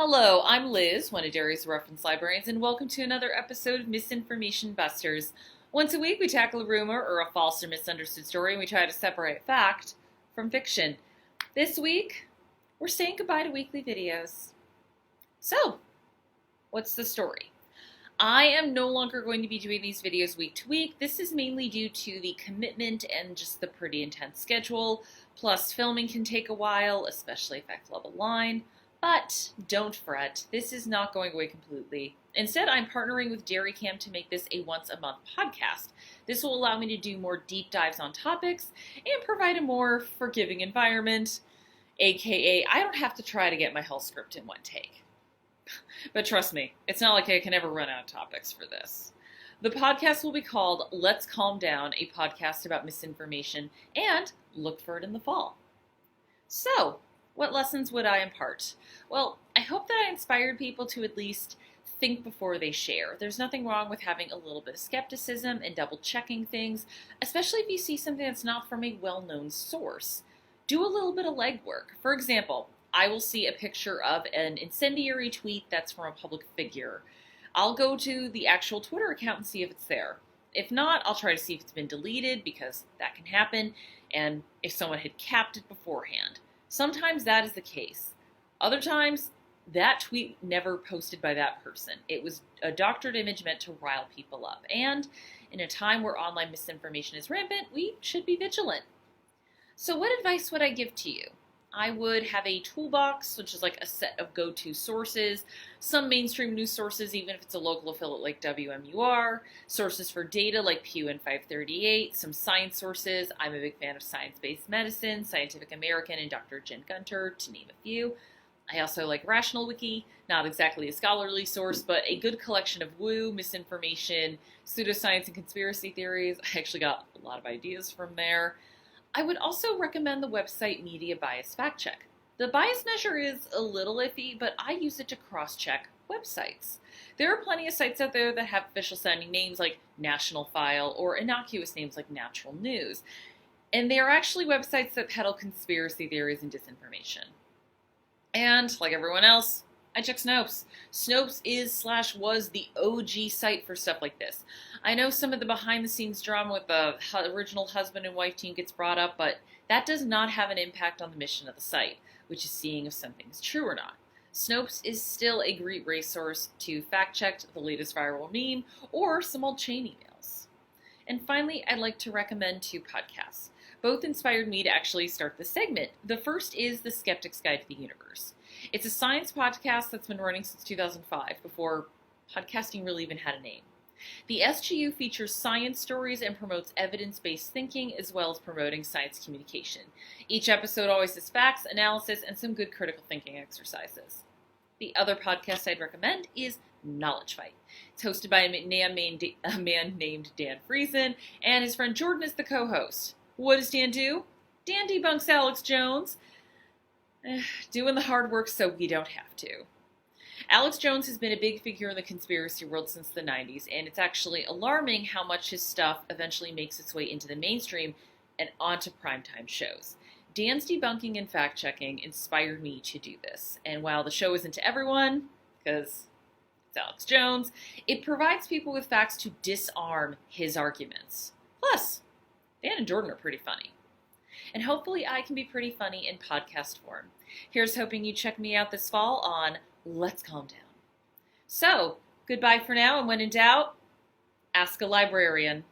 Hello, I'm Liz, one of Derry's reference librarians, and welcome to another episode of Misinformation Busters. Once a week, we tackle a rumor or a false or misunderstood story, and we try to separate fact from fiction. This week, we're saying goodbye to weekly videos. So, what's the story? I am no longer going to be doing these videos week to week. This is mainly due to the commitment and just the pretty intense schedule. Plus, filming can take a while, especially if I flub a line. But don't fret, this is not going away completely. Instead, I'm partnering with DairyCam to make this a once-a-month podcast. This will allow me to do more deep dives on topics and provide a more forgiving environment, aka I don't have to try to get my whole script in one take. But trust me, it's not like I can ever run out of topics for this. The podcast will be called Let's Calm Down, a podcast about misinformation, and look for it in the fall. So, what lessons would I impart? Well, I hope that I inspired people to at least think before they share. There's nothing wrong with having a little bit of skepticism and double checking things, especially if you see something that's not from a well-known source. Do a little bit of legwork. For example, I will see a picture of an incendiary tweet that's from a public figure. I'll go to the actual Twitter account and see if it's there. If not, I'll try to see if it's been deleted, because that can happen, and if someone had capped it beforehand. Sometimes that is the case. Other times, that tweet never posted by that person. It was a doctored image meant to rile people up. And in a time where online misinformation is rampant, we should be vigilant. So what advice would I give to you? I would have a toolbox, which is like a set of go-to sources, some mainstream news sources, even if it's a local affiliate like WMUR, sources for data like Pew and 538, some science sources. I'm a big fan of science-based medicine, Scientific American, and Dr. Jen Gunter, to name a few. I also like Rational Wiki, not exactly a scholarly source, but a good collection of woo, misinformation, pseudoscience, and conspiracy theories. I actually got a lot of ideas from there. I would also recommend the website Media Bias Fact Check. The bias measure is a little iffy, but I use it to cross-check websites. There are plenty of sites out there that have official-sounding names like National File or innocuous names like Natural News. And they are actually websites that peddle conspiracy theories and disinformation. And, like everyone else, I check Snopes. Snopes is/was the OG site for stuff like this. I know some of the behind-the-scenes drama with the original husband and wife team gets brought up, but that does not have an impact on the mission of the site, which is seeing if something is true or not. Snopes is still a great resource to fact-check the latest viral meme or some old chain emails. And finally, I'd like to recommend two podcasts. Both inspired me to actually start this segment. The first is The Skeptic's Guide to the Universe. It's a science podcast that's been running since 2005, before podcasting really even had a name. The SGU features science stories and promotes evidence-based thinking, as well as promoting science communication. Each episode always has facts, analysis, and some good critical thinking exercises. The other podcast I'd recommend is Knowledge Fight. It's hosted by a man named Dan Friesen, and his friend Jordan is the co-host. What does Dan do? Dan debunks Alex Jones, doing the hard work so we don't have to. Alex Jones has been a big figure in the conspiracy world since the 90s, and it's actually alarming how much his stuff eventually makes its way into the mainstream and onto primetime shows. Dan's debunking and fact-checking inspired me to do this, and while the show isn't to everyone, because it's Alex Jones, it provides people with facts to disarm his arguments. Plus, Dan and Jordan are pretty funny. And hopefully I can be pretty funny in podcast form. Here's hoping you check me out this fall on Let's Calm Down. So, goodbye for now, and when in doubt, ask a librarian.